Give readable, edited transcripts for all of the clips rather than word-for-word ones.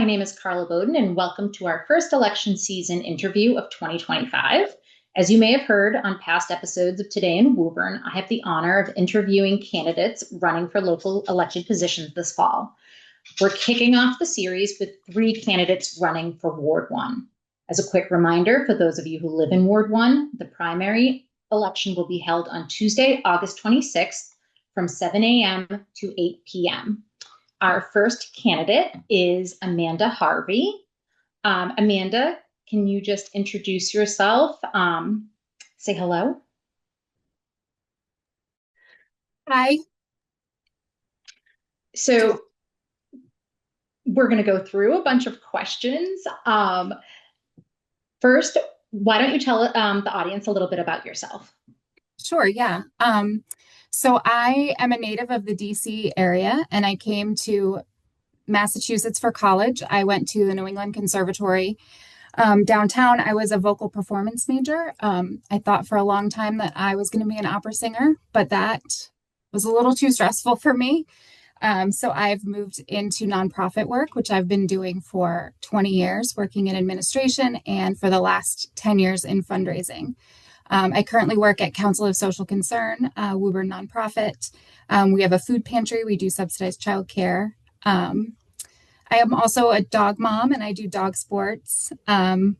name is Carla Bowden, and welcome to our first election season interview of 2025. As you may have heard on past episodes of Today in Woburn, I have the honor of interviewing candidates running for local elected positions this fall. We're kicking off the series with 3 candidates running for Ward 1. As a quick reminder, for those of you who live in Ward 1, the primary election will be held on Tuesday, August 26th from 7 a.m. to 8 p.m. Our first candidate is Amanda Harvey. Amanda, can you just introduce yourself? Say hello. Hi. So we're going to go through a bunch of questions. First, why don't you tell the audience a little bit about yourself? Sure, yeah. So I am a native of the DC area, and I came to Massachusetts for college. I went to the New England Conservatory. Downtown, I was a vocal performance major. I thought for a long time that I was going to be an opera singer, but that was a little too stressful for me. So I've moved into nonprofit work, which I've been doing for 20 years, working in administration, and for the last 10 years in fundraising. I currently work at Council of Social Concern, Woburn nonprofit. We have a food pantry. We do subsidized childcare. I am also a dog mom, and I do dog sports. And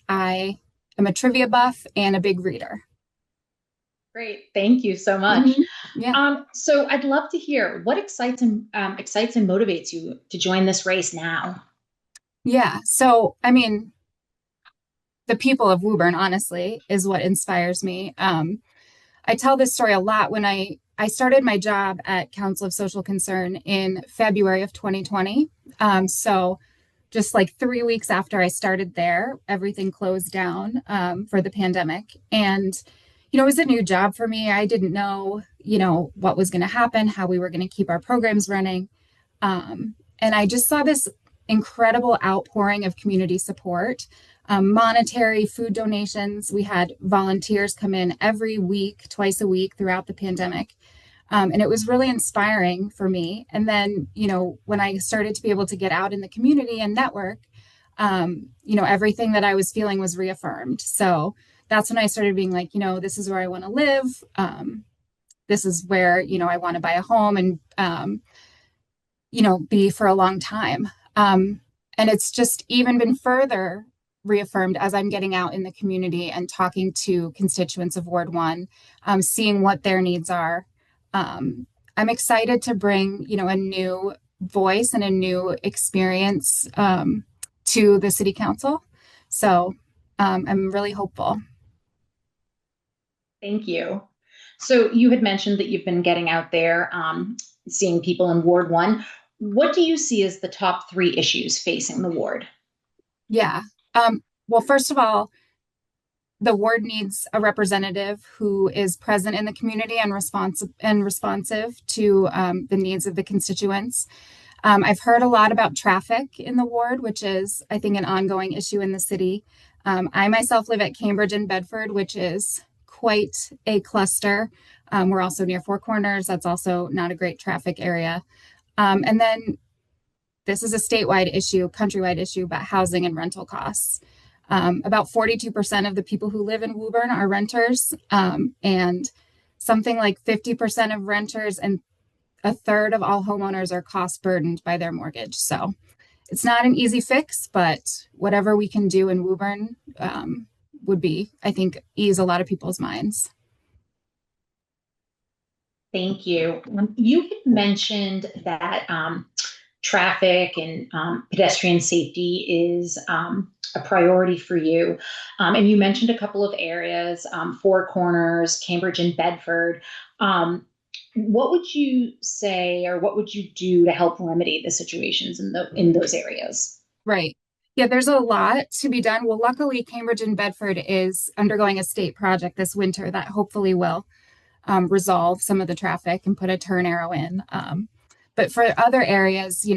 I am a trivia buff and a big reader. Great. Thank you so much. Yeah. So I'd love to hear what excites and motivates you to join this race now. Yeah. So, I mean, the people of Woburn, honestly, is what inspires me. I tell this story a lot when I started my job at Council of Social Concern in February of 2020. So just like 3 weeks after I started there, everything closed down for the pandemic. And, it was a new job for me. I didn't know, what was going to happen, how we were going to keep our programs running. And I just saw this incredible outpouring of community support, monetary food donations. We had volunteers come in every week, twice a week throughout the pandemic. And it was really inspiring for me. And then, when I started to be able to get out in the community and network, everything that I was feeling was reaffirmed. So that's when I started being like, this is where I want to live. This is where, I want to buy a home and, be for a long time. And it's just even been further reaffirmed as I'm getting out in the community and talking to constituents of Ward 1, seeing what their needs are. I'm excited to bring, a new voice and a new experience to the city council. So I'm really hopeful. Thank you. So you had mentioned that you've been getting out there, seeing people in Ward 1. What do you see as the top 3 issues facing the ward? Yeah. Well, first of all, the ward needs a representative who is present in the community and responsive to the needs of the constituents. I've heard a lot about traffic in the ward, which is, I think, an ongoing issue in the city. I myself live at Cambridge and Bedford, which is quite a cluster. We're also near Four Corners. That's also not a great traffic area. And then this is a statewide issue, countrywide issue about housing and rental costs. About 42% of the people who live in Woburn are renters, and something like 50% of renters and a third of all homeowners are cost burdened by their mortgage. So it's not an easy fix, but whatever we can do in Woburn would be, I think, ease a lot of people's minds. Thank you. You had mentioned that traffic and pedestrian safety is a priority for you. And you mentioned a couple of areas, Four Corners, Cambridge and Bedford. What would you say, or what would you do to help remedy the situations in those areas? Right. Yeah, there's a lot to be done. Well, luckily, Cambridge and Bedford is undergoing a state project this winter that hopefully will resolve some of the traffic and put a turn arrow in. But for other areas,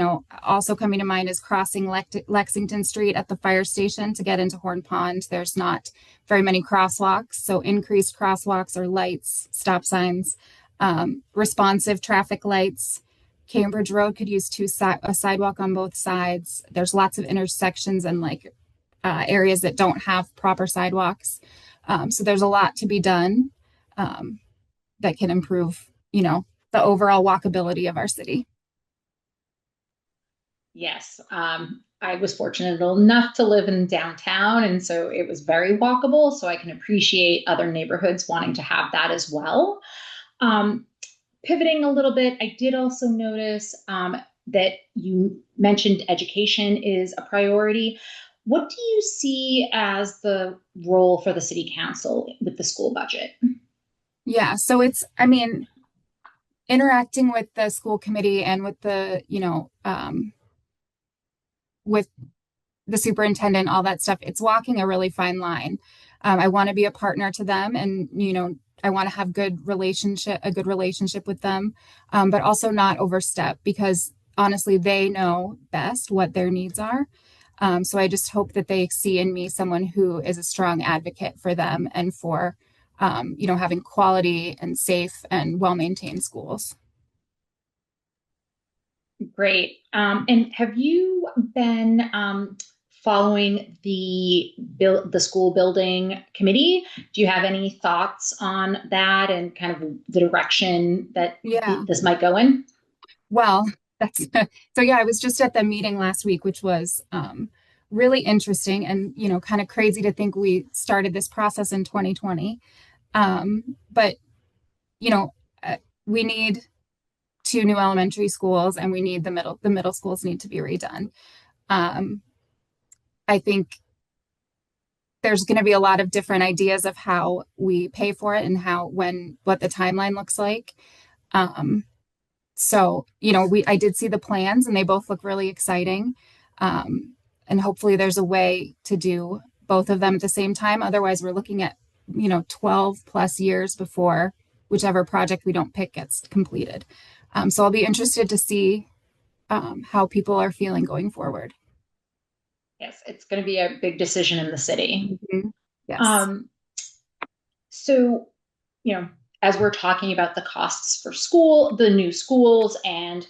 also coming to mind is crossing Lexington Street at the fire station to get into Horn Pond. There's not very many crosswalks, so increased crosswalks or lights, stop signs, responsive traffic lights, Cambridge Road could use a sidewalk on both sides. There's lots of intersections and like areas that don't have proper sidewalks. So there's a lot to be done um, that can improve, the overall walkability of our city. Yes. I was fortunate enough to live in downtown, and so it was very walkable. So I can appreciate other neighborhoods wanting to have that as well. Um, Pivoting a little bit, I did also notice that you mentioned education is a priority. What do you see as the role for the city council with the school budget? Yeah. So I mean, interacting with the school committee and with with the superintendent, all that stuff, it's walking a really fine line. I want to be a partner to them and, I want to have a good relationship with them, but also not overstep because honestly, they know best what their needs are. So I just hope that they see in me someone who is a strong advocate for them and for, having quality and safe and well-maintained schools. Great. And have you been following the school building committee? Do you have any thoughts on that and kind of the direction that Yeah. this might go in? Well, that's so yeah, I was just at the meeting last week, which was really interesting and, kind of crazy to think we started this process in 2020. But, you know, we need two new elementary schools and we need the middle schools need to be redone. Um, I think there's going to be a lot of different ideas of how we pay for it and what the timeline looks like. Um, So, I did see the plans and they both look really exciting. And hopefully there's a way to do both of them at the same time. Otherwise, we're looking at, 12 plus years before whichever project we don't pick gets completed. So I'll be interested to see how people are feeling going forward. Yes, it's going to be a big decision in the city. Mhm. Yes. Um, so, you know, as we're talking about the costs for the new schools, and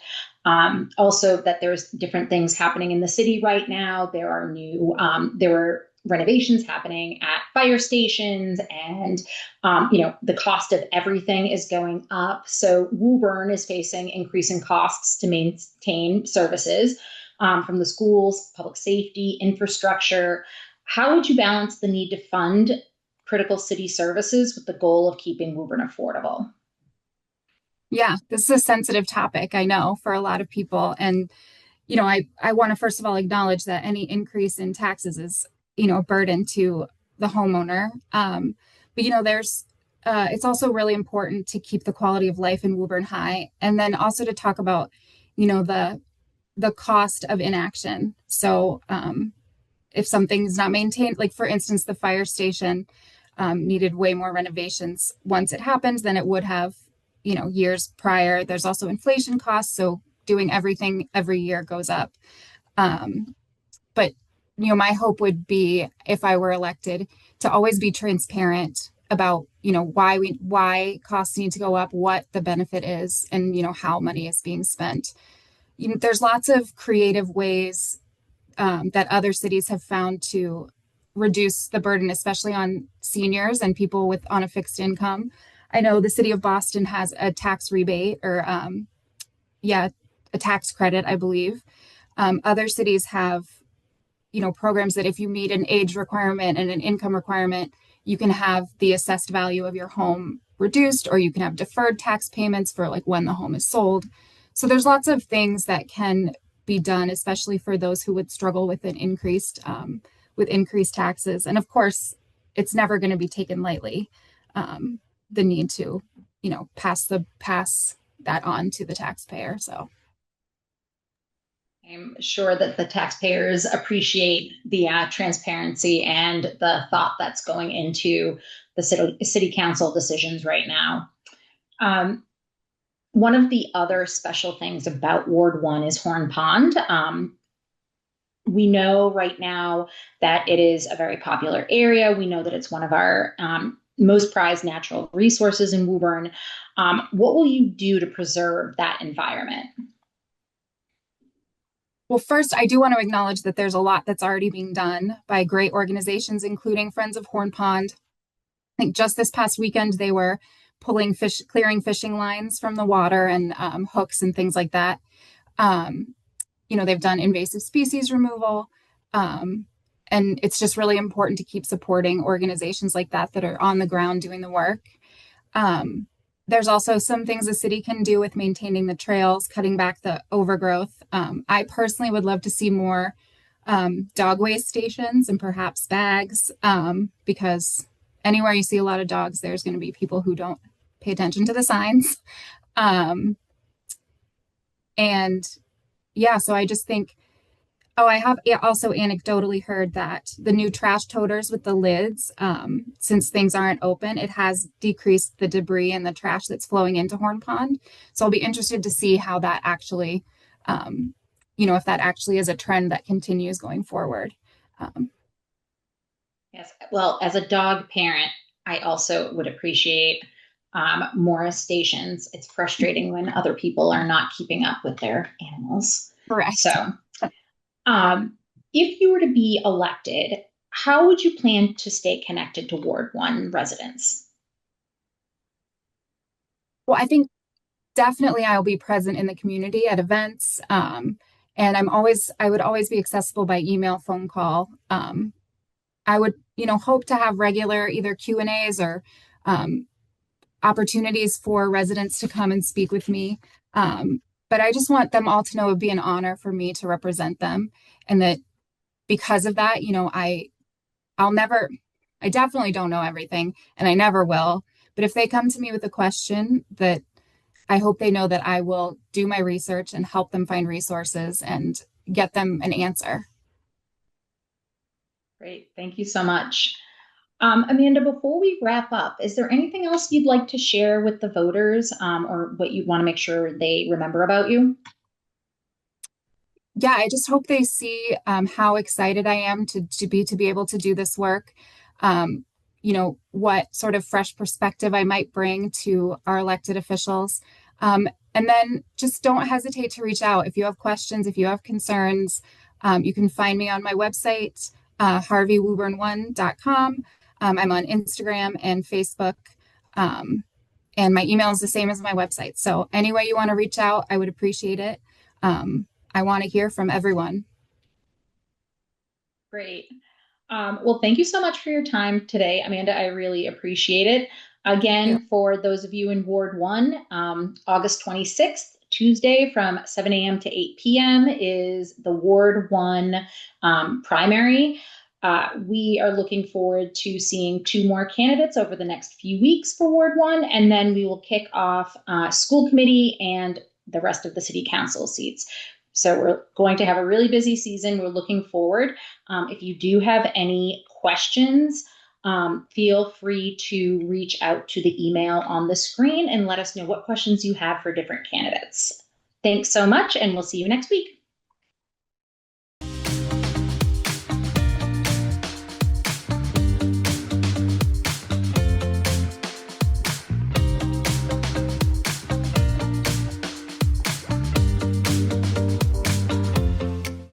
also that there's different things happening in the city right now. There were renovations happening at fire stations, and the cost of everything is going up. So Woburn is facing increasing costs to maintain services from the schools, public safety, infrastructure. How would you balance the need to fund critical city services with the goal of keeping Woburn affordable? Yeah, this is a sensitive topic, I know, for a lot of people. And I want to first of all acknowledge that any increase in taxes is, a burden to the homeowner. But it's also really important to keep the quality of life in Woburn high, and then also to talk about, the cost of inaction. So if something's not maintained, like for instance, the fire station needed way more renovations once it happened than it would have, years prior. There's also inflation costs, so doing everything every year goes up. But my hope would be if I were elected to always be transparent about why costs need to go up, what the benefit is, and how money is being spent. There's lots of creative ways that other cities have found to reduce the burden, especially on seniors and people on a fixed income. I know the city of Boston has a tax rebate or a tax credit, I believe. Other cities have, programs that if you meet an age requirement and an income requirement, you can have the assessed value of your home reduced, or you can have deferred tax payments for like when the home is sold. So there's lots of things that can be done, especially for those who would struggle with increased taxes. And of course, it's never going to be taken lightly. The need to, pass that on to the taxpayer. So I'm sure that the taxpayers appreciate the transparency and the thought that's going into the city council decisions right now. Um, One of the other special things about Ward 1 is Horn Pond. We know right now that it is a very popular area. We know that it's one of our most prized natural resources in Woburn. What will you do to preserve that environment? Well, first, I do want to acknowledge that there's a lot that's already being done by great organizations, including Friends of Horn Pond. I think just this past weekend, they were clearing fishing lines from the water and hooks and things like that. Um, they've done invasive species removal. Um, and it's just really important to keep supporting organizations like that that are on the ground doing the work. Um, there's also some things the city can do with maintaining the trails, cutting back the overgrowth. I personally would love to see more dog waste stations and perhaps bags, because anywhere you see a lot of dogs, there's going to be people who don't pay attention to the signs. Um, and yeah, so I just think, oh, I have also anecdotally heard that the new trash toters with the lids, since things aren't open, it has decreased the debris and the trash that's flowing into Horn Pond. So I'll be interested to see how that actually, if that actually is a trend that continues going forward. Um, Yes. Well, as a dog parent, I also would appreciate more stations. It's frustrating when other people are not keeping up with their animals. Correct. So, um, if you were to be elected, how would you plan to stay connected to Ward 1 residents? Well, I think definitely I'll be present in the community at events. And I would always be accessible by email, phone call. I would, hope to have regular either Q&As or um, opportunities for residents to come and speak with me. But I just want them all to know it would be an honor for me to represent them. And that because of that, I'll never, I definitely don't know everything and I never will. But if they come to me with a question, that I hope they know that I will do my research and help them find resources and get them an answer. Great. Thank you so much. Amanda, before we wrap up, is there anything else you'd like to share with the voters, or what you want to make sure they remember about you? Yeah, I just hope they see how excited I am to be able to do this work. What sort of fresh perspective I might bring to our elected officials. And then just don't hesitate to reach out if you have questions, if you have concerns. You can find me on my website, harveywoburn1.com. I'm on Instagram and Facebook. And my email is the same as my website. So any way you want to reach out, I would appreciate it. I want to hear from everyone. Great. Well, thank you so much for your time today, Amanda. I really appreciate it. Thank you. Again, for those of you in Ward 1, August 26th, Tuesday from 7 a.m. to 8 p.m. is the Ward 1 primary. We are looking forward to seeing two more candidates over the next few weeks for Ward 1, and then we will kick off school committee and the rest of the city council seats. So we're going to have a really busy season. We're looking forward. If you do have any questions, feel free to reach out to the email on the screen and let us know what questions you have for different candidates. Thanks so much, and we'll see you next week.